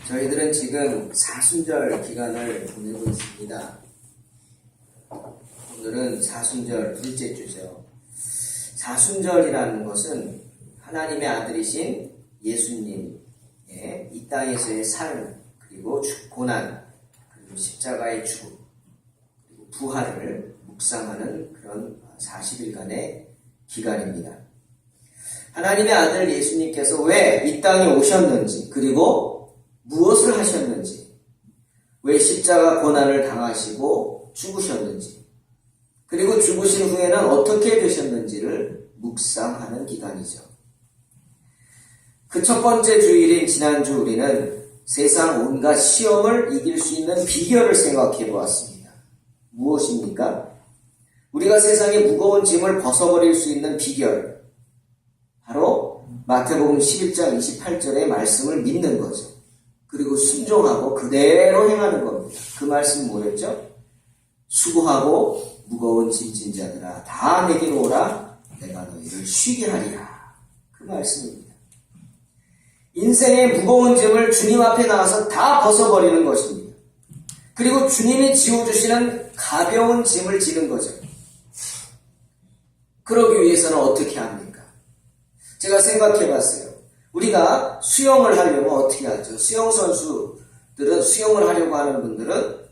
저희들은 지금 사순절 기간을 보내고 있습니다. 오늘은 사순절 둘째 주죠. 사순절이라는 것은 하나님의 아들이신 예수님의 이 땅에서의 삶, 그리고 고난, 그리고 십자가의 죽음, 그리고 부활을 묵상하는 그런 40일간의 기간입니다. 하나님의 아들 예수님께서 왜 이 땅에 오셨는지, 그리고 무엇을 하셨는지, 왜 십자가 고난을 당하시고 죽으셨는지, 그리고 죽으신 후에는 어떻게 되셨는지를 묵상하는 기간이죠. 그 첫 번째 주일인 지난주 우리는 세상 온갖 시험을 이길 수 있는 비결을 생각해 보았습니다. 무엇입니까? 우리가 세상의 무거운 짐을 벗어버릴 수 있는 비결, 바로 마태복음 11장 28절의 말씀을 믿는 거죠. 그리고 순종하고 그대로 행하는 겁니다. 그 말씀은 뭐였죠? 수고하고 무거운 짐진 자들아 다 내게로 오라, 내가 너희를 쉬게 하리라. 그 말씀입니다. 인생의 무거운 짐을 주님 앞에 나와서 다 벗어버리는 것입니다. 그리고 주님이 지워주시는 가벼운 짐을 지는 거죠. 그러기 위해서는 어떻게 합니까? 제가 생각해 봤어요. 우리가 수영을 하려면 어떻게 하죠? 수영 선수들은, 수영을 하려고 하는 분들은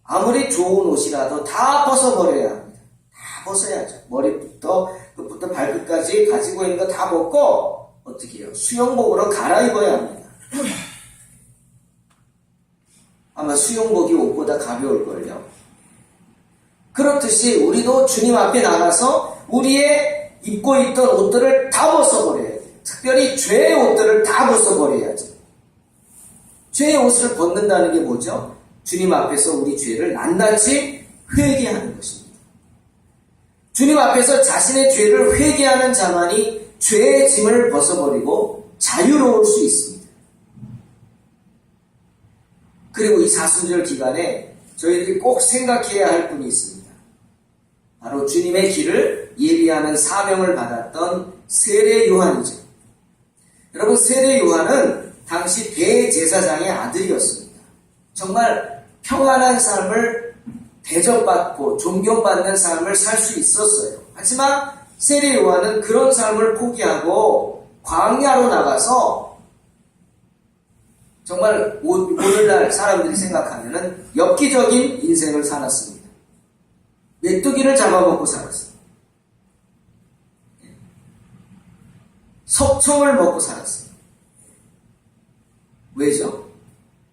아무리 좋은 옷이라도 다 벗어버려야 합니다. 다 벗어야죠. 머리부터 끝부터 발끝까지 가지고 있는 거 다 벗고 어떻게 해요? 수영복으로 갈아입어야 합니다. 아마 수영복이 옷보다 가벼울걸요. 그렇듯이 우리도 주님 앞에 나가서 우리의 입고 있던 옷들을 다 벗어버려야 돼요. 특별히 죄의 옷들을 다 벗어버려야죠. 죄의 옷을 벗는다는 게 뭐죠? 주님 앞에서 우리 죄를 낱낱이 회개하는 것입니다. 주님 앞에서 자신의 죄를 회개하는 자만이 죄의 짐을 벗어버리고 자유로울 수 있습니다. 그리고 이 사순절 기간에 저희들이 꼭 생각해야 할 분이 있습니다. 바로 주님의 길을 예비하는 사명을 받았던 세례 요한이죠. 여러분, 세례 요한은 당시 대제사장의 아들이었습니다. 정말 평안한 삶을 대접받고 존경받는 삶을 살 수 있었어요. 하지만 세례 요한은 그런 삶을 포기하고 광야로 나가서 정말 오늘날 사람들이 생각하면은 엽기적인 인생을 살았습니다. 메뚜기를 잡아먹고 살았어요. 석청을 먹고 살았어요. 왜죠?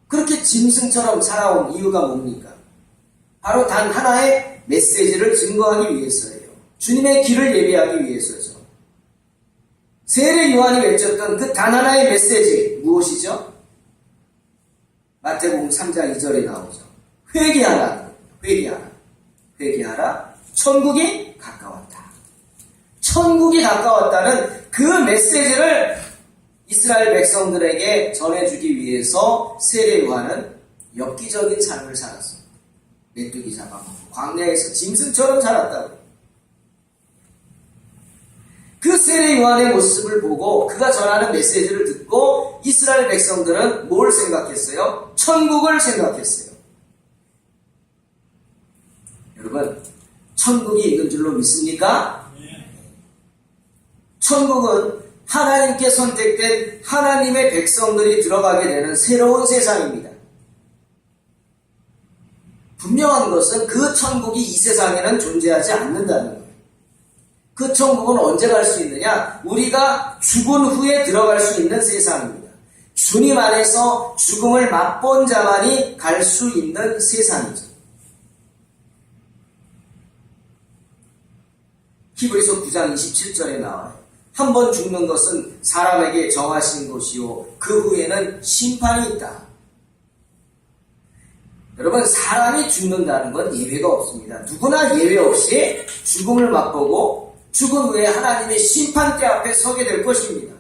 그렇게 짐승처럼 살아온 이유가 뭡니까? 바로 단 하나의 메시지를 증거하기 위해서예요. 주님의 길을 예비하기 위해서죠. 세례 요한이 외쳤던 그 단 하나의 메시지 무엇이죠? 마태복음 3장 2절에 나오죠. 회개하라. 회개하라. 회개하라. 천국이 가까웠다. 천국이 가까웠다는 그 메시지를 이스라엘 백성들에게 전해주기 위해서 세례 요한은 엽기적인 삶을 살았습니다. 메뚜기 잡아먹고 광야에서 짐승처럼 살았다고. 그 세례 요한의 모습을 보고 그가 전하는 메시지를 듣고 이스라엘 백성들은 뭘 생각했어요? 천국을 생각했어요. 여러분, 천국이 있는 줄로 믿습니까? 천국은 하나님께 선택된 하나님의 백성들이 들어가게 되는 새로운 세상입니다. 분명한 것은 그 천국이 이 세상에는 존재하지 않는다는 거예요. 그 천국은 언제 갈 수 있느냐? 우리가 죽은 후에 들어갈 수 있는 세상입니다. 주님 안에서 죽음을 맛본 자만이 갈 수 있는 세상이죠. 히브리서 9장 27절에 나와요. 한 번 죽는 것은 사람에게 정하신 것이요 그 후에는 심판이 있다. 여러분, 사람이 죽는다는 건 예외가 없습니다. 누구나 예외 없이 죽음을 맛보고 죽은 후에 하나님의 심판대 앞에 서게 될 것입니다.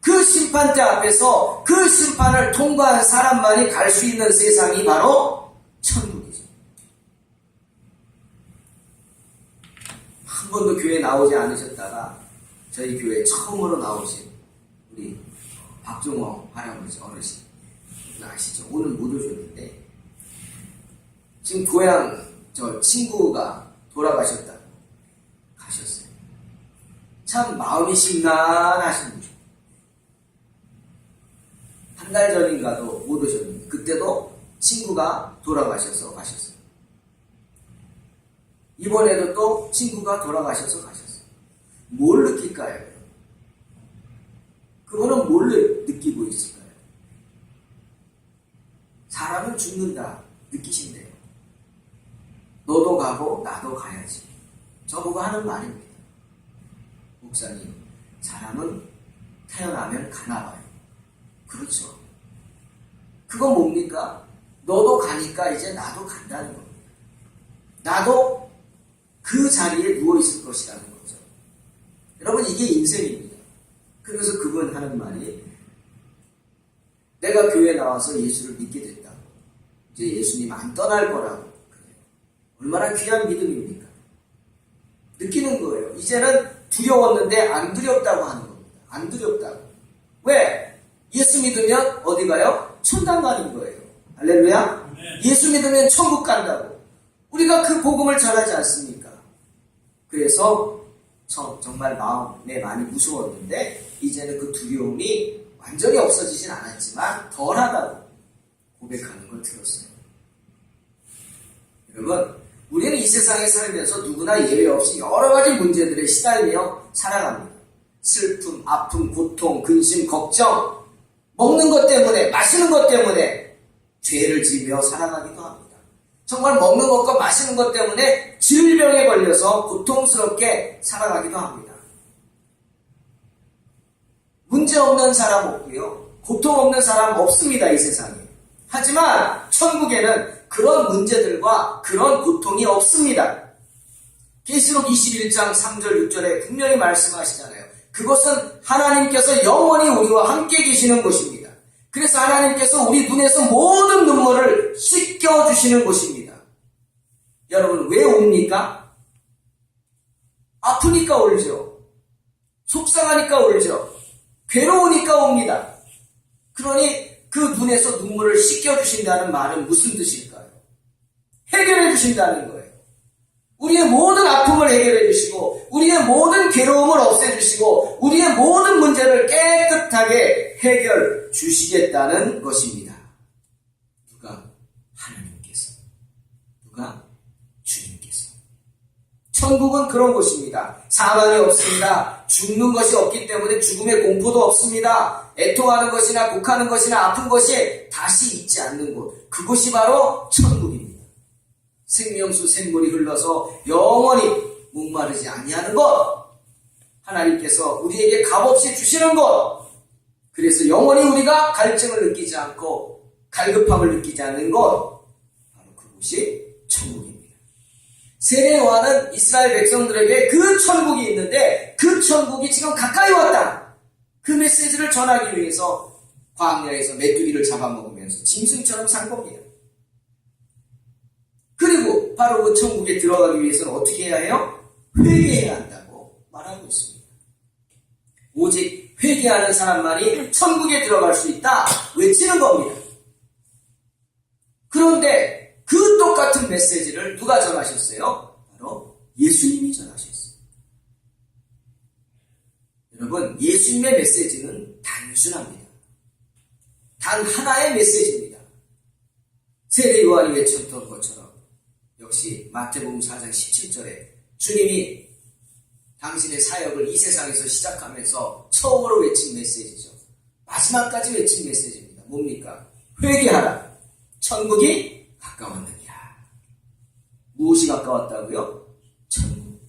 그 심판대 앞에서 그 심판을 통과한 사람만이 갈 수 있는 세상이 바로 천국이죠. 한 번도 교회에 나오지 않으셨다가 저희 교회에 처음으로 나오신 우리 박종호 할아버지 어르신, 아시죠? 오늘 못 오셨는데 지금 저 친구가 돌아가셨다고 가셨어요. 참 마음이 심란하십니다. 한 달 전인가도 못 오셨는데 그때도 친구가 돌아가셔서 가셨어요. 이번에도 또 친구가 돌아가셔서 가셨어요. 뭘 느낄까요? 그거는 뭘 느끼고 있을까요? 사람은 죽는다 느끼신대요. 너도 가고 나도 가야지. 저보고 하는 말입니다. 목사님, 사람은 태어나면 가나 봐요. 그렇죠. 그건 뭡니까? 너도 가니까 이제 나도 간다는 겁니다. 나도 그 자리에 누워있을 것이라는 거죠. 여러분, 이게 인생입니다. 그래서 그분 하는 말이 내가 교회에 나와서 예수를 믿게 됐다고. 이제 예수님 안 떠날 거라고. 그래요. 얼마나 귀한 믿음입니까? 느끼는 거예요. 이제는 두려웠는데 안 두렵다고 하는 겁니다. 안 두렵다고. 왜? 예수 믿으면 어디 가요? 천당 가는 거예요. 할렐루야? 예수 믿으면 천국 간다고. 우리가 그 복음을 전하지 않습니까? 그래서 정말 마음에 많이 무서웠는데 이제는 그 두려움이 완전히 없어지진 않았지만 덜하다고 고백하는 걸 들었어요. 여러분, 우리는 이 세상에 살면서 누구나 예외 없이 여러 가지 문제들에 시달려 살아갑니다. 슬픔, 아픔, 고통, 근심, 걱정, 먹는 것 때문에, 마시는 것 때문에 죄를 지으며 살아가기도 합니다. 정말 먹는 것과 마시는 것 때문에 질병에 걸려서 고통스럽게 살아가기도 합니다. 문제 없는 사람 없고요. 고통 없는 사람 없습니다, 이 세상에. 하지만 천국에는 그런 문제들과 그런 고통이 없습니다. 계시록 21장 3절 6절에 분명히 말씀하시잖아요. 그것은 하나님께서 영원히 우리와 함께 계시는 곳입니다. 그래서 하나님께서 우리 눈에서 모든 눈물을 씻겨주시는 곳입니다. 여러분, 왜 옵니까? 아프니까 울죠. 속상하니까 울죠. 괴로우니까 옵니다. 그러니 그 눈에서 눈물을 씻겨주신다는 말은 무슨 뜻일까요? 해결해 주신다는 거예요. 우리의 모든 아픔을 해결해 주시고 우리의 모든 괴로움을 없애주시고 우리의 모든 문제를 깨끗하게 해결 주시겠다는 것입니다. 누가? 하나님께서. 누가? 주님께서. 천국은 그런 곳입니다. 사망이 없습니다. 죽는 것이 없기 때문에 죽음의 공포도 없습니다. 애통하는 것이나 곡하는 것이나 아픈 것이 다시 있지 않는 곳. 그곳이 바로 천국입니다. 생명수 샘물이 흘러서 영원히 목마르지 아니하는 것. 하나님께서 우리에게 값없이 주시는 것. 그래서 영원히 우리가 갈증을 느끼지 않고 갈급함을 느끼지 않는 것. 바로 그곳이 천국입니다. 세례 요한은 이스라엘 백성들에게 그 천국이 있는데 그 천국이 지금 가까이 왔다. 그 메시지를 전하기 위해서 광야에서 메뚜기를 잡아먹으면서 짐승처럼 산 겁니다. 그리고 바로 그 천국에 들어가기 위해서는 어떻게 해야 해요? 회개해야 한다고 말하고 있습니다. 오직 회개하는 사람만이 천국에 들어갈 수 있다 외치는 겁니다. 그런데 그 똑같은 메시지를 누가 전하셨어요? 바로 예수님이 전하셨어요. 여러분, 예수님의 메시지는 단순합니다. 단 하나의 메시지입니다. 세례 요한이 외쳤던 것처럼 역시 마태복음 4장 17절에 주님이 당신의 사역을 이 세상에서 시작하면서 처음으로 외친 메시지죠. 마지막까지 외친 메시지입니다. 뭡니까? 회개하라. 천국이 가까웠느니라. 무엇이 가까웠다고요? 천국.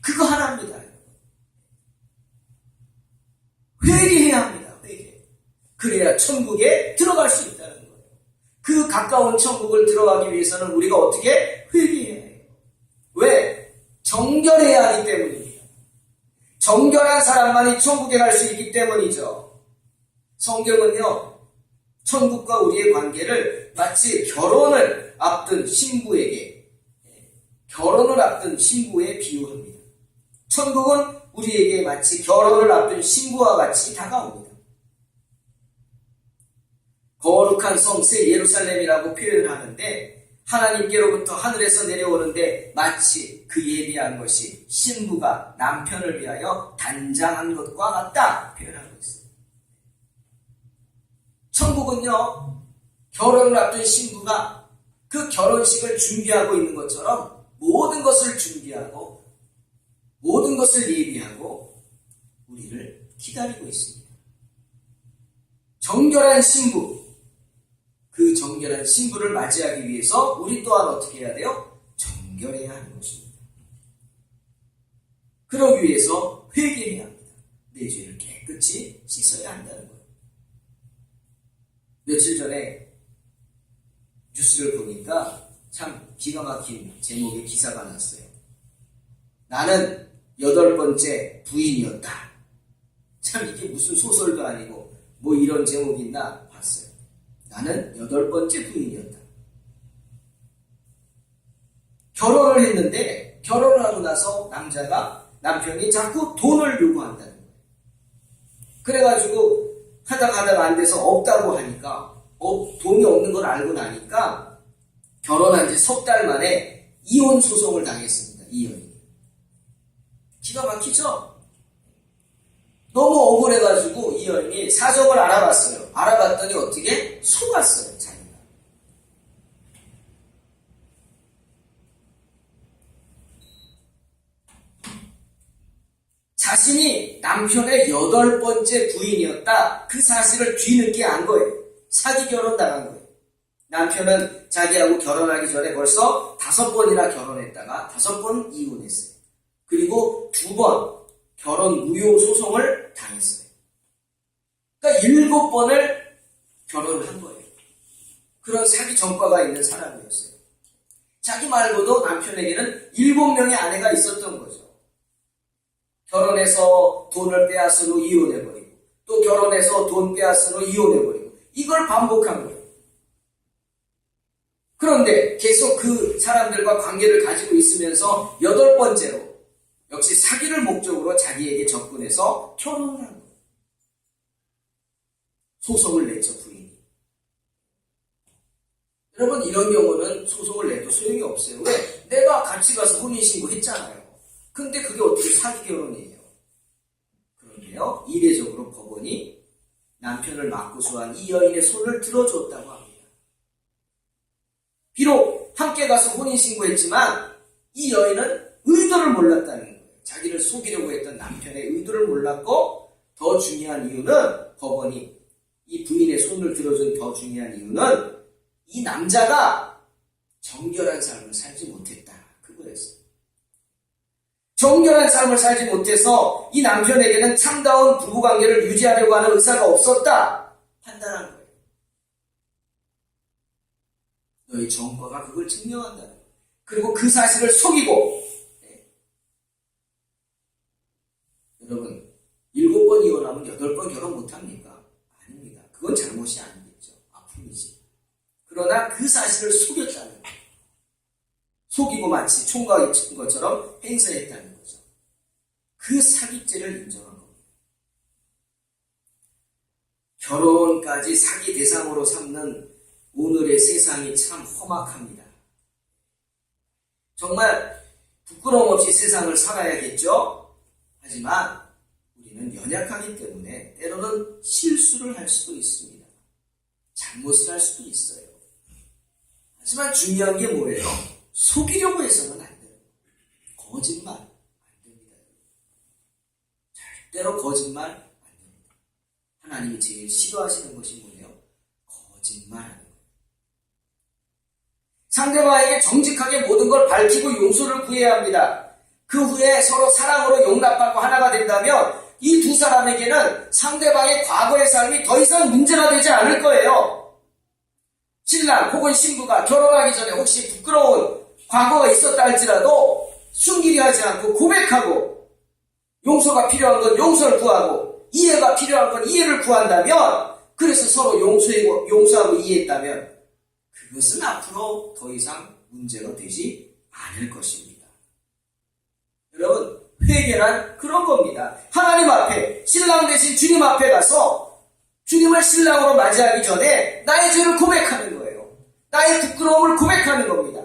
그거 하나입니다. 회개해야 합니다. 회개. 그래야 천국에 들어갈 수 있다는 거예요. 그 가까운 천국을 들어가기 위해서는 우리가 어떻게 회개해야 해요? 왜? 정결해야 하기 때문입니다. 정결한 사람만이 천국에 갈 수 있기 때문이죠. 성경은요, 천국과 우리의 관계를 마치 결혼을 앞둔 신부에 비유합니다. 천국은 우리에게 마치 결혼을 앞둔 신부와 같이 다가옵니다. 거룩한 성 새 예루살렘이라고 표현을 하는데 하나님께로부터 하늘에서 내려오는데 마치 그 예비한 것이 신부가 남편을 위하여 단장한 것과 같다 표현하고 있어요. 천국은요, 결혼을 앞둔 신부가 그 결혼식을 준비하고 있는 것처럼 모든 것을 준비하고 모든 것을 예비하고 우리를 기다리고 있습니다. 정결한 신부, 그 정결한 신부를 맞이하기 위해서 우리 또한 어떻게 해야 돼요? 정결해야 하는 것입니다. 그러기 위해서 회개해야 합니다. 내 죄를 깨끗이 씻어야 한다는 거예요. 며칠 전에 뉴스를 보니까 참 기가 막힌 제목의 기사가 났어요. 나는 8번째 부인이었다. 참 이게 무슨 소설도 아니고 뭐 이런 제목이 있나 봤어요. 나는 8번째 부인이었다. 결혼을 했는데 결혼을 하고 나서 남편이 자꾸 돈을 요구한다는 거예요. 그래가지고 하다가 안 돼서 없다고 하니까 돈이 없는 걸 알고 나니까 결혼한 지 석 달 만에 이혼 소송을 당했습니다. 이 여인이. 기가 막히죠? 너무 억울해가지고 이 여인이 사정을 알아봤어요. 알아봤더니 어떻게? 속았어요, 자기가. 자신이 남편의 8번째 부인이었다. 그 사실을 뒤늦게 안 거예요. 사기 결혼 당한 거예요. 남편은 자기하고 결혼하기 전에 벌써 5번이나 결혼했다가 5번 이혼했어요. 그리고 2번 결혼 무효 소송을 당했어요. 그러니까 7번을 결혼을 한 거예요. 그런 사기 전과가 있는 사람이었어요. 자기 말고도 남편에게는 7명의 아내가 있었던 거죠. 결혼해서 돈을 빼앗은 후 이혼해버리고 또 결혼해서 돈 빼앗은 후 이혼해버리고 이걸 반복한 거예요. 그런데 계속 그 사람들과 관계를 가지고 있으면서 8번째로 역시 사기를 목적으로 자기에게 접근해서 결혼을 한 거예요. 소송을 냈죠, 부인이. 여러분, 이런 경우는 소송을 내도 소용이 없어요. 왜? 내가 같이 가서 혼인신고 했잖아요. 근데 그게 어떻게 사기 결혼이에요? 그런데요, 이례적으로 법원이 남편을 맞고소한 이 여인의 손을 들어줬다고 합니다. 비록 함께 가서 혼인신고했지만 이 여인은 의도를 몰랐다는 거예요. 자기를 속이려고 했던 남편의 의도를 몰랐고, 더 중요한 이유는 법원이 이 부인의 손을 들어준 더 중요한 이유는 이 남자가 정결한 삶을 살지 못했다. 그거였어요. 정결한 삶을 살지 못해서 이 남편에게는 참다운 부부관계를 유지하려고 하는 의사가 없었다. 판단한 거예요. 너의 전과가 그걸 증명한다는 거예요. 그리고 그 사실을 속이고, 여러분, 7번 이혼하면 8번 결혼 못합니까? 아닙니다. 그건 잘못이 아니겠죠. 아픔이지. 그러나 그 사실을 속였다는 거예요. 속이고 마치 총각이 친 것처럼 행세했다는 거죠. 그 사기죄를 인정한 겁니다. 결혼까지 사기 대상으로 삼는 오늘의 세상이 참 험악합니다. 정말 부끄러움 없이 세상을 살아야겠죠? 하지만 우리는 연약하기 때문에 때로는 실수를 할 수도 있습니다. 잘못을 할 수도 있어요. 하지만 중요한 게 뭐예요? 속이려고 해서는 안 돼요. 거짓말 안 됩니다. 절대로 거짓말 안 됩니다. 하나님이 제일 싫어하시는 것이 뭐예요? 거짓말하는 거예요. 상대방에게 정직하게 모든 걸 밝히고 용서를 구해야 합니다. 그 후에 서로 사랑으로 용납받고 하나가 된다면 이 두 사람에게는 상대방의 과거의 삶이 더 이상 문제가 되지 않을 거예요. 신랑 혹은 신부가 결혼하기 전에 혹시 부끄러운 과거가 있었다 할지라도 숨기려 하지 않고 고백하고, 용서가 필요한 건 용서를 구하고 이해가 필요한 건 이해를 구한다면, 그래서 서로 용서하고 이해했다면 그것은 앞으로 더 이상 문제가 되지 않을 것입니다. 여러분, 회개란 그런 겁니다. 하나님 앞에, 신랑 대신 주님 앞에 가서 주님을 신랑으로 맞이하기 전에 나의 죄를 고백하는 거예요. 나의 부끄러움을 고백하는 겁니다.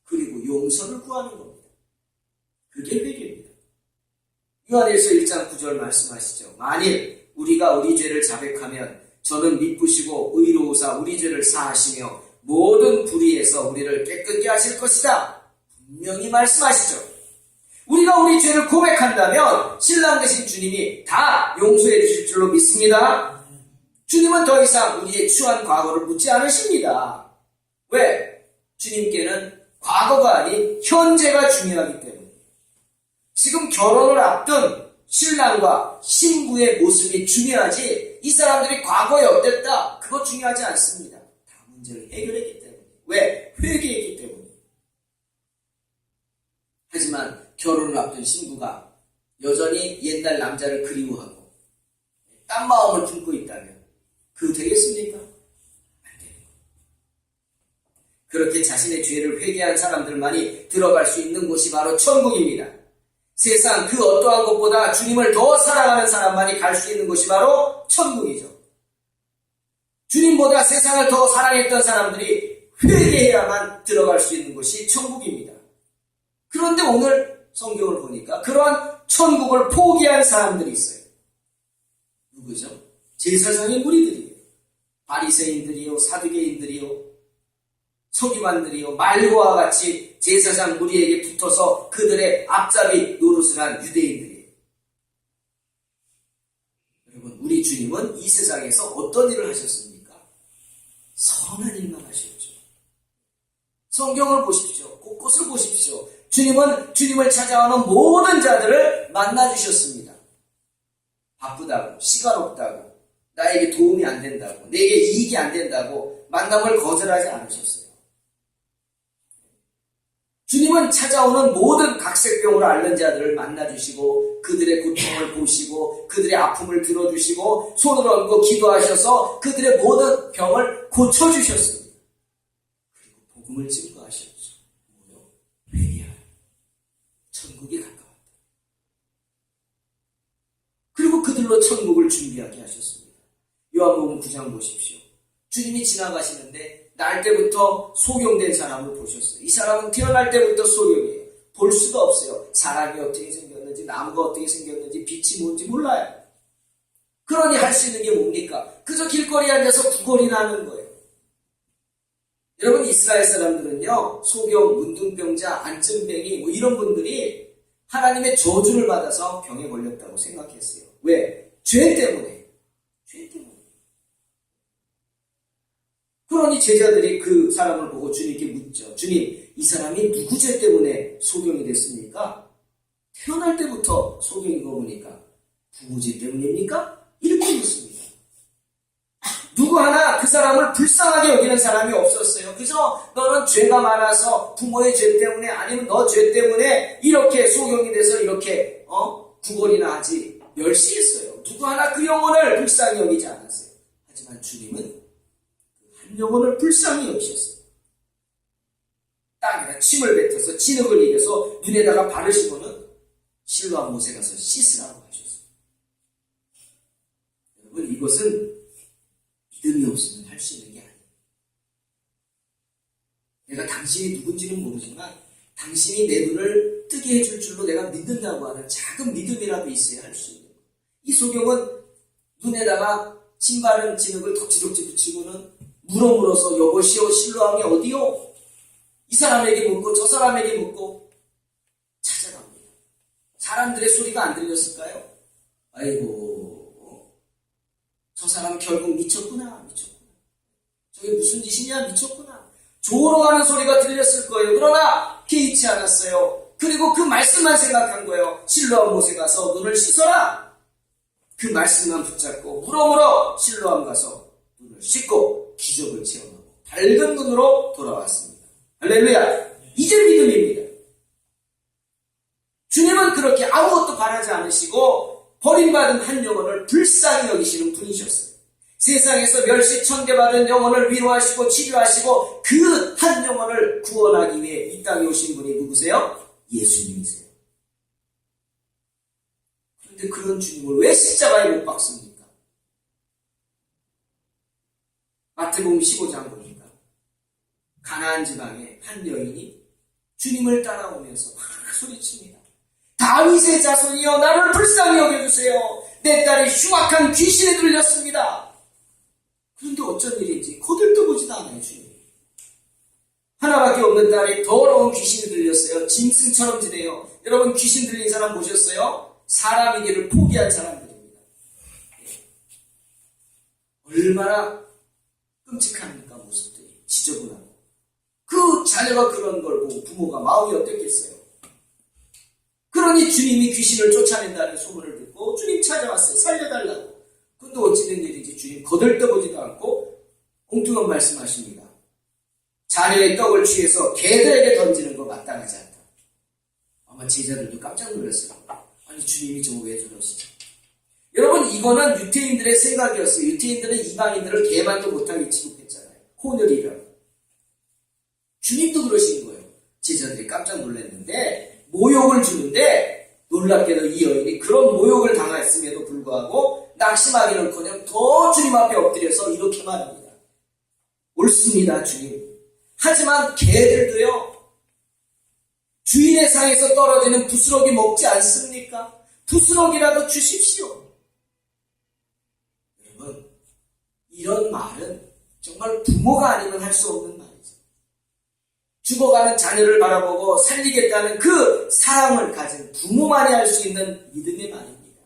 그리고 용서를 구하는 겁니다. 그게 회개입니다. 요한일서 1장 9절 말씀하시죠. 만일 우리가 우리 죄를 자백하면 저는 미쁘시고 의로우사 우리 죄를 사하시며 모든 불의에서 우리를 깨끗게 하실 것이다. 분명히 말씀하시죠. 우리가 우리 죄를 고백한다면 신랑 되신 주님이 다 용서해 주실 줄로 믿습니다. 주님은 더 이상 우리의 추한 과거를 묻지 않으십니다. 왜? 주님께는 과거가 아닌 현재가 중요하기 때문에. 지금 결혼을 앞둔 신랑과 신부의 모습이 중요하지 이 사람들이 과거에 어땠다 그거 중요하지 않습니다. 다 문제를 해결했기 때문에. 왜? 회개했기 때문에. 하지만 결혼을 앞둔 신부가 여전히 옛날 남자를 그리워하고 딴 마음을 품고 있다면 그거 되겠습니까? 안 되는 거예요. 그렇게 자신의 죄를 회개한 사람들만이 들어갈 수 있는 곳이 바로 천국입니다. 세상 그 어떠한 것보다 주님을 더 사랑하는 사람만이 갈 수 있는 곳이 바로 천국이죠. 주님보다 세상을 더 사랑했던 사람들이 회개해야만 들어갈 수 있는 곳이 천국입니다. 그런데 오늘 성경을 보니까 그러한 천국을 포기한 사람들이 있어요. 누구죠? 제사장의 무리들이에요. 바리새인들이요, 사두개인들이요, 서기관들이요, 말고와 같이 제사장 무리에게 붙어서 그들의 앞잡이 노릇을 한 유대인들이에요. 여러분, 우리 주님은 이 세상에서 어떤 일을 하셨습니까? 선한 일만 하셨죠. 성경을 보십시오. 곳곳을 보십시오. 주님은 주님을 찾아오는 모든 자들을 만나주셨습니다. 바쁘다고, 시간 없다고, 나에게 도움이 안 된다고, 내게 이익이 안 된다고 만남을 거절하지 않으셨어요. 주님은 찾아오는 모든 각색병으로 앓는 자들을 만나주시고 그들의 고통을 보시고 그들의 아픔을 들어주시고 손을 얹고 기도하셔서 그들의 모든 병을 고쳐주셨습니다. 그리고 복음을 증거하셨죠. 뭐요? 회개하라. 천국에 가까웠다. 그리고 그들로 천국을 준비하게 하셨습니다. 요한복음 9장 보십시오. 주님이 지나가시는데 날 때부터 소경된 사람을 보셨어요. 이 사람은 태어날 때부터 소경이에요. 볼 수가 없어요. 사람이 어떻게 생겼는지, 나무가 어떻게 생겼는지, 빛이 뭔지 몰라요. 그러니 할 수 있는 게 뭡니까? 그저 길거리에 앉아서 구걸이나 하는 거예요. 여러분, 이스라엘 사람들은요, 소경, 문둥병자, 안증뱅이 뭐 이런 분들이 하나님의 저주를 받아서 병에 걸렸다고 생각했어요. 왜? 죄 때문에. 죄 때문에. 그러니 제자들이 그 사람을 보고 주님께 묻죠. 주님, 이 사람이 누구 죄 때문에 소경이 됐습니까? 태어날 때부터 소경인 거 보니까 부모 죄 때문입니까? 이렇게 묻습니다. 누구 하나 그 사람을 불쌍하게 여기는 사람이 없었어요. 그저 너는 죄가 많아서 부모의 죄 때문에 아니면 너 죄 때문에 이렇게 소경이 돼서 이렇게 구걸이나 하지 멸시했어요. 누구 하나 그 영혼을 불쌍히 여기지 않았어요. 하지만 주님은 영혼을 불쌍히 여기셨어요. 땅에다 침을 뱉어서 진흙을 이겨서 눈에다가 바르시고는 실로암 못에 가서 씻으라고 하셨어요. 여러분, 이것은 믿음이 없으면 할 수 있는 게 아니에요. 내가 당신이 누군지는 모르지만 당신이 내 눈을 뜨게 해줄 줄로 내가 믿는다고 하는 작은 믿음이라도 있어야 할 수 있는 거예요. 이 소경은 눈에다가 침 바른 진흙을 덕지덕지 붙이고는 물어물어서 여보시오 실로암이 어디요? 이 사람에게 묻고 저 사람에게 묻고 찾아갑니다. 사람들의 소리가 안 들렸을까요? 아이고, 저 사람 결국 미쳤구나. 저게 무슨 짓이냐? 미쳤구나. 조롱하는 소리가 들렸을 거예요. 그러나 개의치 않았어요. 그리고 그 말씀만 생각한 거예요. 실로암 못에 가서 눈을 씻어라. 그 말씀만 붙잡고 물어물어 실로암 가서 눈을 씻고 기적을 체험하고 밝은 눈으로 돌아왔습니다. 할렐루야! 이제 믿음입니다. 주님은 그렇게 아무것도 바라지 않으시고 버림받은 한 영혼을 불쌍히 여기시는 분이셨어요. 세상에서 멸시 천대받은 영혼을 위로하시고 치료하시고 그 한 영혼을 구원하기 위해 이 땅에 오신 분이 누구세요? 예수님이세요. 그런데 그런 주님을 왜 십자가에 못 박습니까? 마태복음 15장 보니까 가나안 지방의 한 여인이 주님을 따라오면서 막 소리칩니다. 다윗의 자손이여 나를 불쌍히 여겨주세요. 내 딸이 흉악한 귀신에 들렸습니다. 그런데 어쩐 일인지 거들떠보지도 않아요. 주님. 하나밖에 없는 딸이 더러운 귀신이 들렸어요. 짐승처럼 지내요. 여러분 귀신 들린 사람 보셨어요? 사람이기를 포기한 사람들입니다. 얼마나 끔찍합니까? 모습들이 지저분하고. 그 자녀가 그런 걸 보고 부모가 마음이 어땠겠어요? 그러니 주님이 귀신을 쫓아낸다는 소문을 듣고 주님 찾아왔어요. 살려달라고. 근데 어찌 된 일인지 주님 거들떠보지도 않고 엉뚱한 말씀하십니다. 자녀의 떡을 취해서 개들에게 던지는 거 마땅하지 않다. 아마 제자들도 깜짝 놀랐어요. 아니 주님이 저거 왜 저러시죠? 여러분 이거는 유태인들의 생각이었어요. 유태인들은 이방인들을 개만도 못하게 취급했잖아요. 혼혈이라고. 주님도 그러신 거예요. 제자들이 깜짝 놀랐는데 모욕을 주는데 놀랍게도 이 여인이 그런 모욕을 당했음에도 불구하고 낙심하기는커녕 더 주님 앞에 엎드려서 이렇게 말합니다. 옳습니다 주님. 하지만 개들도요 주인의 상에서 떨어지는 부스러기 먹지 않습니까? 부스러기라도 주십시오. 여러분 이런 말은 정말 부모가 아니면 할 수 없는 말이죠. 죽어가는 자녀를 바라보고 살리겠다는 그 사랑을 가진 부모만이 할 수 있는 믿음의 말입니다.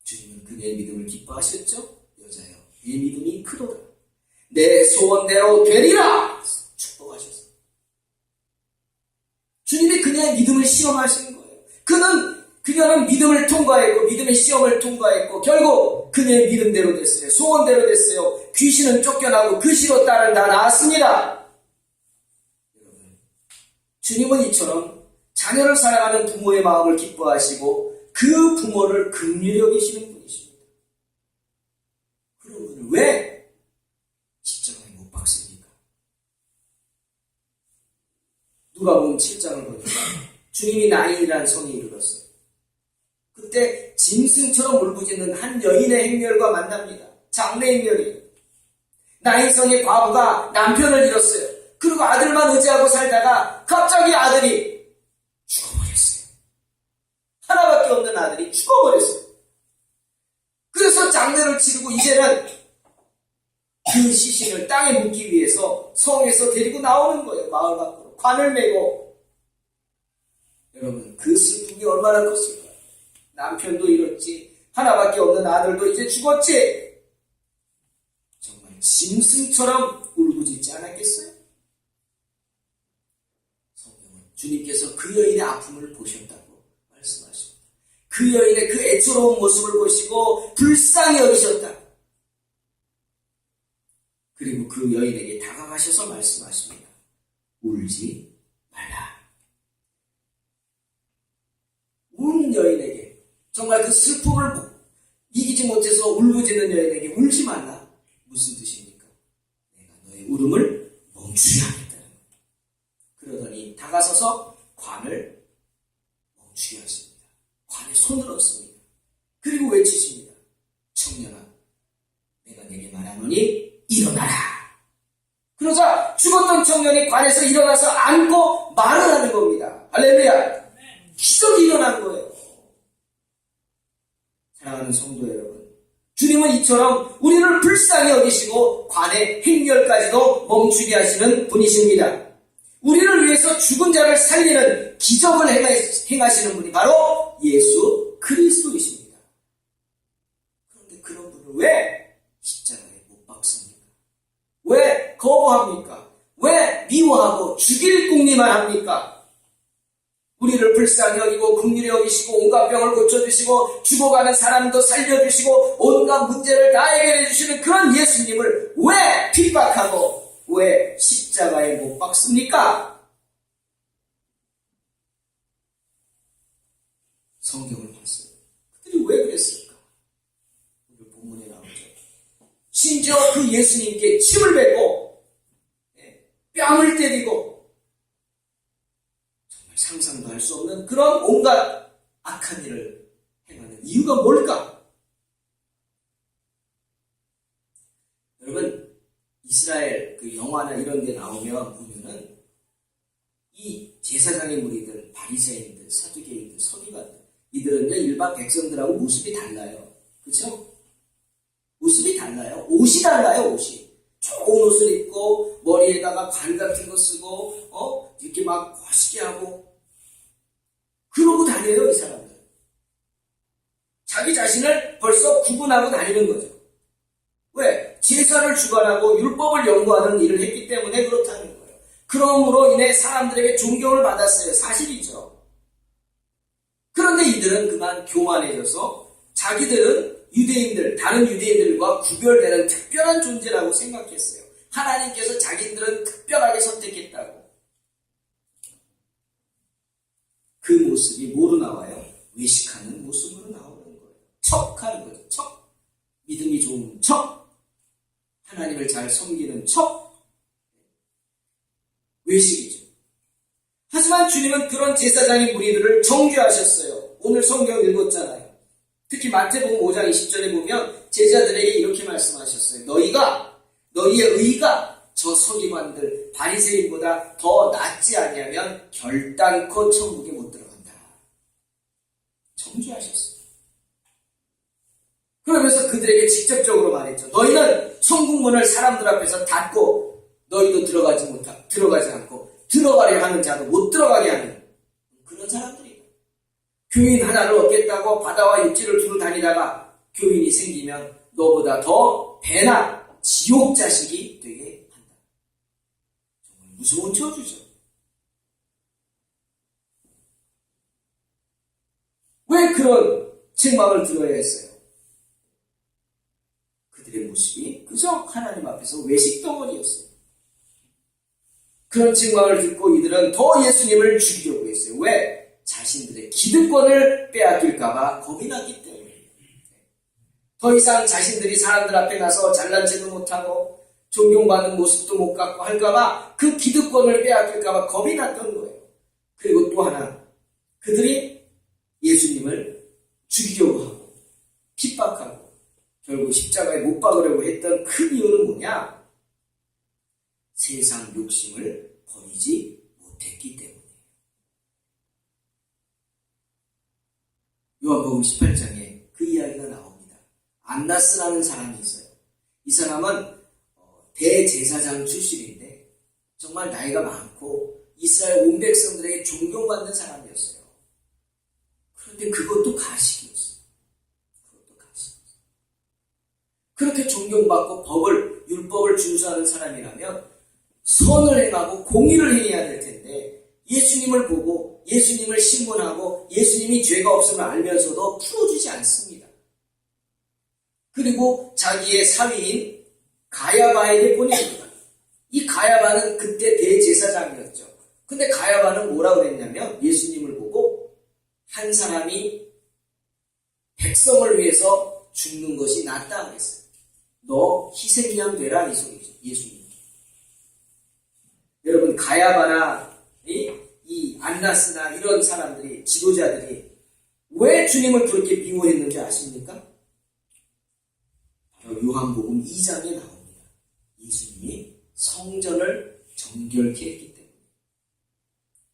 주님은 그의 믿음을 기뻐하셨죠? 여자여 내 믿음이 크도다. 내 소원대로 되리라 축복하셨어요. 주님이 그녀의 믿음을 시험하시는 거예요. 그녀는 믿음을 통과했고 믿음의 시험을 통과했고 결국 그녀의 믿음대로 됐어요. 소원대로 됐어요. 귀신은 쫓겨나고 그 시로 딸은 다 나았습니다. 여러분, 주님은 이처럼 자녀를 사랑하는 부모의 마음을 기뻐하시고 그 부모를 긍휼히 여기시는 분이십니다. 그런 분을 왜 십자가에 못 박습니까? 누가복음 7장을 보니까 주님이 나인이라는 성에 이르렀어요. 그때 짐승처럼 울부짖는 한 여인의 행렬과 만납니다. 장래 행렬이에요. 나인성의 과부가 남편을 잃었어요. 그리고 아들만 의지하고 살다가 갑자기 아들이 죽어버렸어요. 하나밖에 없는 아들이 죽어버렸어요. 그래서 장례를 치르고 이제는 그 시신을 땅에 묻기 위해서 성에서 데리고 나오는 거예요. 마을 밖으로 관을 메고. 여러분 그 슬픔이 얼마나 컸을까요? 남편도 잃었지, 하나밖에 없는 아들도 이제 죽었지. 정말 짐승처럼 울부짖지 않았겠어요? 성경은 주님께서 그 여인의 아픔을 보셨다고 말씀하십니다. 그 여인의 그 애처로운 모습을 보시고 불쌍히 여기셨다. 그리고 그 여인에게 다가가셔서 말씀하십니다. 울지 말라. 우는 여인에게, 정말 그 슬픔을 이기지 못해서 울부짖는 여인에게 울지 말라. 무슨 뜻입니까? 내가 너의 울음을 멈추게 하겠다는 거예요. 그러더니 다가서서 관을 멈추게 하십니다. 관에 손을 얹습니다. 그리고 외치십니다. 청년아, 내가 내게 말하노니 일어나라. 그러자 죽었던 청년이 관에서 일어나서 앉고 말을 하는 겁니다. 할렐루야. 기적이 일어난 거예요. 사랑하는 성도 여러분, 주님은 이처럼 우리를 불쌍히 여기시고 관의 행렬까지도 멈추게 하시는 분이십니다. 우리를 위해서 죽은 자를 살리는 기적을 행하시는 분이 바로 예수 그리스도이십니다. 그런데 그런 분을 왜 십자가에 못 박습니까? 왜 거부합니까? 왜 미워하고 죽일 궁리만 합니까? 우리를 불쌍히 여기고 긍휼히 여기시고 온갖 병을 고쳐주시고 죽어가는 사람도 살려주시고 온갖 문제를 다 해결해 주시는 그런 예수님을 왜 핍박하고 왜 십자가에 못 박습니까? 성경을 봤어요. 그들이 왜 그랬을까? 오늘 본문에 나오죠. 심지어 그 예수님께 침을 뱉고 뺨을 때리고 상상도 할 수 없는 그런 온갖 악한 일을 행하는 이유가 뭘까? 여러분, 이스라엘 그 영화나 이런 데 나오면 보면은 이 제사장의 무리들, 바리새인들, 사두개인들, 서기관들, 이들은요 일반 백성들하고 모습이 달라요. 그렇죠? 모습이 달라요. 옷이 달라요. 옷이. 좋은 옷을 입고 머리에다가 관 같은 거 쓰고 이렇게 막 멋있게 하고 그러고 다녀요. 이 사람들. 자기 자신을 벌써 구분하고 다니는 거죠. 왜? 제사를 주관하고 율법을 연구하는 일을 했기 때문에 그렇다는 거예요. 그러므로 인해 사람들에게 존경을 받았어요. 사실이죠. 그런데 이들은 그만 교만해져서 자기들은 유대인들, 다른 유대인들과 구별되는 특별한 존재라고 생각했어요. 하나님께서 자기들은 특별하게 선택했다고. 그 모습이 뭐로 나와요? 외식하는 모습으로 나오는 거예요. 척하는 거죠. 척. 믿음이 좋은 척. 하나님을 잘 섬기는 척. 외식이죠. 하지만 주님은 그런 제사장의 무리들을 정죄하셨어요. 오늘 성경 읽었잖아요. 특히 마태복음 5장 20절에 보면 제자들에게 이렇게 말씀하셨어요. 너희의 의가 저 서기관들 바리새인보다 더 낫지 아니하면 결단코 천국에 못 들어간다. 정죄하셨어요. 그러면서 그들에게 직접적으로 말했죠. 너희는 천국문을 사람들 앞에서 닫고 너희도 들어가지 않고 들어가려 하는 자도 못 들어가게 하는 그런 사람들이에요. 교인 하나를 얻겠다고 바다와 육지를 두루 다니다가 교인이 생기면 너보다 더 배나 지옥 자식이 되게 한다. 정말 무서운 저주죠. 왜 그런 책망을 들어야 했어요? 그들의 모습이 그저 하나님 앞에서 외식덩어리였어요. 그런 책망을 듣고 이들은 더 예수님을 죽이려고 했어요. 왜? 자신들의 기득권을 빼앗길까봐 겁이 났기 때문에. 더 이상 자신들이 사람들 앞에 나서 잘난 체도 못하고 존경받는 모습도 못 갖고 할까봐 그 기득권을 빼앗길까봐 겁이 났던 거예요. 그리고 또 하나, 그들이 예수님을 죽이려고 하고 핍박하고 결국 십자가에 못 박으려고 했던 큰 이유는 뭐냐? 세상 욕심을 버리지 못했기 때문에. 요한복음 18장에 그 이야기가 나옵니다. 안나스라는 사람이 있어요. 이 사람은 대제사장 출신인데 정말 나이가 많고 이스라엘 온 백성들에게 존경받는 사람이었어요. 그런데 그것도 가식이었어요. 그렇게 존경받고 율법을 준수하는 사람이라면 선을 행하고 공의를 행해야 될 텐데 예수님을 보고 예수님을 신문하고 예수님이 죄가 없음을 알면서도 풀어주지 않습니다. 그리고 자기의 사위인 가야바에게 보냅니다. 이 가야바는 그때 대제사장이었죠. 근데 가야바는 뭐라 그랬냐면 예수님을 보고 한 사람이 백성을 위해서 죽는 것이 낫다 그랬어요. 너 희생양 되라 이 소리죠. 예수님. 여러분 가야바나 이 안나스나 이런 사람들이 지도자들이 왜 주님을 그렇게 미워했는지 아십니까? 바로 요한복음 2장에 나옵니다. 예수님이 성전을 정결케 했기 때문에.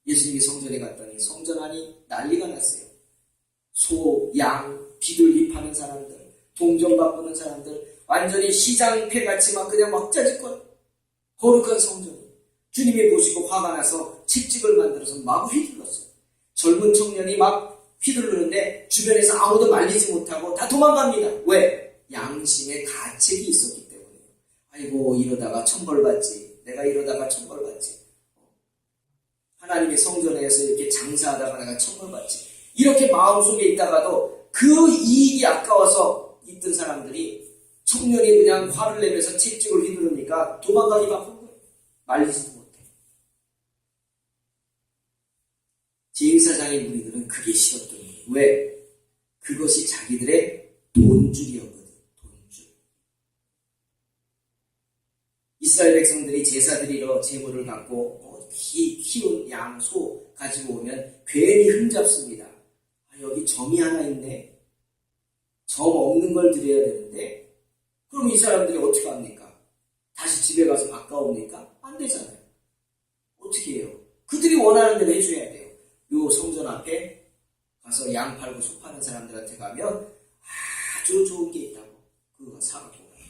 예수님이 성전에 갔더니 성전 안이 난리가 났어요. 소, 양, 비둘기 파는 사람들, 동전 바꾸는 사람들, 완전히 시장패같이 막 그냥 막 짜집거려. 거룩한 성전이. 주님이 보시고 화가 나서 채찍을 만들어서 마구 휘둘렀어요. 젊은 청년이 막 휘두르는데 주변에서 아무도 말리지 못하고 다 도망갑니다. 왜? 양심의 가책이 있었기 때문에. 아이고 이러다가 천벌받지. 내가 이러다가 천벌받지. 하나님의 성전에서 이렇게 장사하다가 내가 천벌받지. 이렇게 마음속에 있다가도 그 이익이 아까워서 있던 사람들이 청년이 그냥 화를 내면서 채찍을 휘두르니까 도망가기 바쁜 거예요. 말리지도 못해. 제사장의 무리들은 그게 싫었던 거예요. 왜? 그것이 자기들의 돈줄이었거든. 돈줄. 이스라엘 백성들이 제사 드리러 제물을 갖고 키운 양, 소 가지고 오면 괜히 흠잡습니다. 여기 점이 하나 있네. 점 없는 걸 드려야 되는데 그럼 이 사람들이 어떻게 합니까? 다시 집에 가서 바꿔옵니까? 안 되잖아요. 어떻게 해요? 그들이 원하는 대로 해줘야 돼요. 요 성전 앞에 가서 양 팔고 소 파는 사람들한테 가면 아주 좋은 게 있다고 그거 사갖고 가요.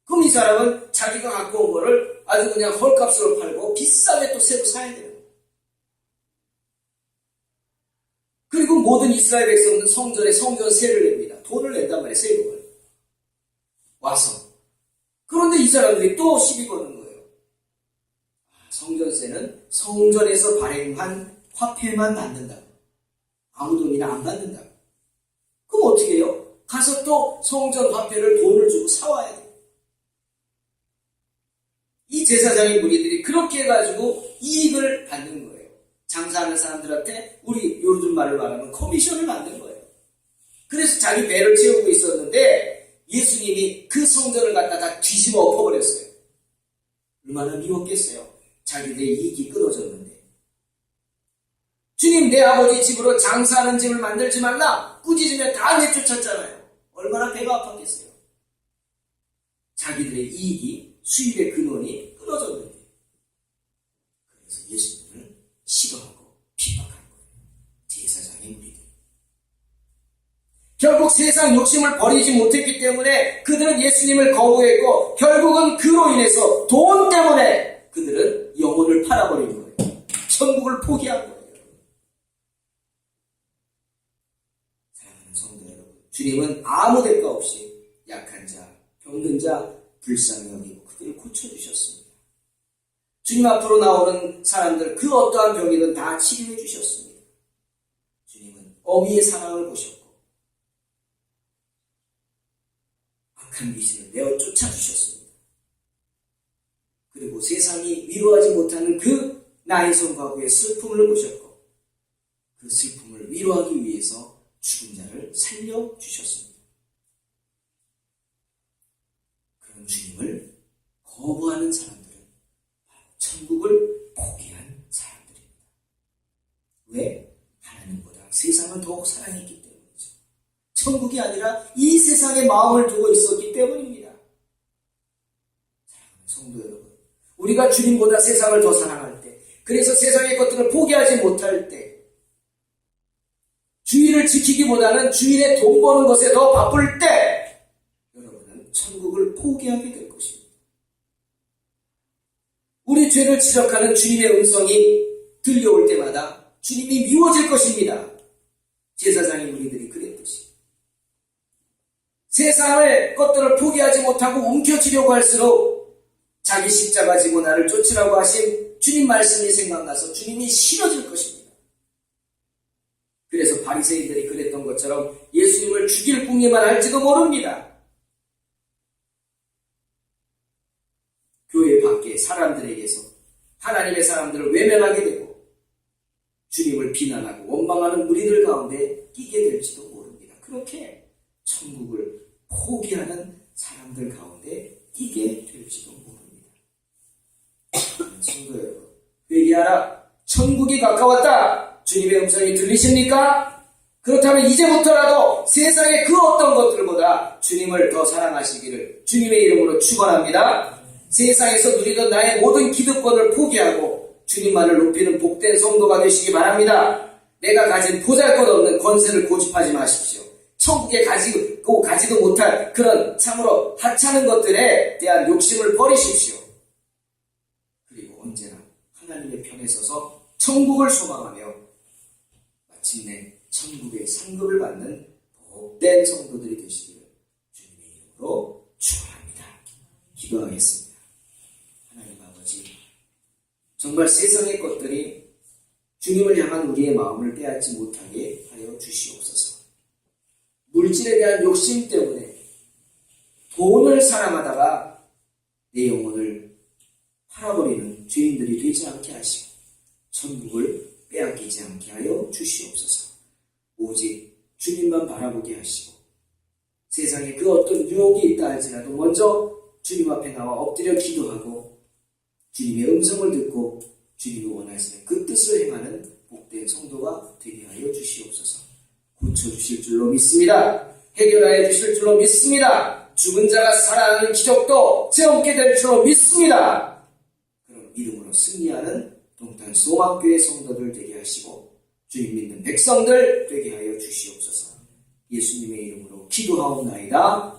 그럼 이 사람은 자기가 갖고 온 거를 아주 그냥 헐값으로 팔고 비싸게 또 새로 사야 돼요. 그리고 모든 이스라엘 백성은 성전에 성전세를 냅니다. 돈을 낸단 말이에요. 세금을. 와서. 그런데 이 사람들이 또 시비 거는 거예요. 성전세는 성전에서 발행한 화폐만 받는다고. 아무 돈이나 안 받는다고. 그럼 어떻게 해요? 가서 또 성전 화폐를 돈을 주고 사와야 돼요. 이 제사장의 무리들이 그렇게 해가지고 이익을 받는 거예요. 장사하는 사람들한테 우리 요즘 말로 말하면 커미션을 만든 거예요. 그래서 자기 배를 채우고 있었는데 예수님이 그 성전을 갖다 다 뒤집어 엎어버렸어요. 얼마나 미웠겠어요. 자기들의 이익이 끊어졌는데. 주님, 내 아버지 집으로 장사하는 집을 만들지 말라. 꾸짖으면 다 내쫓았잖아요. 얼마나 배가 아팠겠어요. 자기들의 이익이, 수입의 근원이 끊어졌는데. 그래서 예수님을 싫어하고 비박한 거예요. 제사장의 무리들. 결국 세상 욕심을 버리지 못했기 때문에 그들은 예수님을 거부했고 결국은 그로 인해서 돈 때문에 그들은 영혼을 팔아버린 거예요. 천국을 포기한 거예요. 사랑하는 성도 여러분, 주님은 아무 대가 없이 약한 자, 병든 자, 불쌍히 여기고 그들을 고쳐주셨습니다. 주님 앞으로 나오는 사람들 그 어떠한 병이든 다 치료해 주셨습니다. 주님은 어미의 사랑을 보셨고 악한 귀신을 내어 쫓아주셨습니다. 그리고 세상이 위로하지 못하는 그 나인성 과부의 슬픔을 보셨고 그 슬픔을 위로하기 위해서 죽은 자를 살려주셨습니다. 그런 주님을 거부하는 사람들은 천국을 포기한 사람들입니다. 왜? 하나님보다 세상을 더욱 사랑했기 때문이죠. 천국이 아니라 이 세상에 마음을 두고 있었기 때문입니다. 사랑하는 성도 여러분, 우리가 주님보다 세상을 더 사랑할 때, 그래서 세상의 것들을 포기하지 못할 때, 주인을 지키기보다는 주인의 돈 버는 것에 더 바쁠 때, 여러분은 천국을 포기하게 될 것입니다. 우리 죄를 지적하는 주님의 음성이 들려올 때마다 주님이 미워질 것입니다. 제사장의 무리들이 그랬듯이. 세상의 것들을 포기하지 못하고 움켜쥐려고 할수록 자기 십자가 지고 나를 쫓으라고 하신 주님 말씀이 생각나서 주님이 싫어질 것입니다. 그래서 바리새인들이 그랬던 것처럼 예수님을 죽일 궁리만 할지도 모릅니다. 교회 밖에 사람들에게서 하나님의 사람들을 외면하게 되고 주님을 비난하고 원망하는 무리들 가운데 끼게 될지도 모릅니다. 그렇게 천국을 포기하는 사람들 가운데 끼게 될지도 모릅니다. 성도 여러분, 회개하라. 천국이 가까웠다. 주님의 음성이 들리십니까? 그렇다면 이제부터라도 세상의 그 어떤 것들보다 주님을 더 사랑하시기를 주님의 이름으로 축원합니다. 세상에서 누리던 나의 모든 기득권을 포기하고 주님만을 높이는 복된 성도가 되시기 바랍니다. 내가 가진 보잘것없는 권세를 고집하지 마십시오. 천국에 가지도 못할 그런 참으로 하찮은 것들에 대한 욕심을 버리십시오. 그리고 언제나 하나님의 편에 서서 천국을 소망하며 마침내 천국의 상급을 받는 복된 성도들이 되시기를 주님의 이름으로 축원합니다. 기도하겠습니다. 정말 세상의 것들이 주님을 향한 우리의 마음을 빼앗지 못하게 하여 주시옵소서. 물질에 대한 욕심 때문에 돈을 사랑하다가 내 영혼을 팔아버리는 죄인들이 되지 않게 하시고 천국을 빼앗기지 않게 하여 주시옵소서. 오직 주님만 바라보게 하시고 세상에 그 어떤 유혹이 있다 할지라도 먼저 주님 앞에 나와 엎드려 기도하고 주님의 음성을 듣고 주님이 원하시는 그 뜻을 행하는 복된 성도가 되게 하여 주시옵소서. 고쳐주실 줄로 믿습니다. 해결하여 주실 줄로 믿습니다. 죽은 자가 살아나는 기적도 체험케 될 줄로 믿습니다. 그런 믿음으로 승리하는 동탄 소망교회 성도들 되게 하시고 주님 믿는 백성들 되게 하여 주시옵소서. 예수님의 이름으로 기도하옵나이다.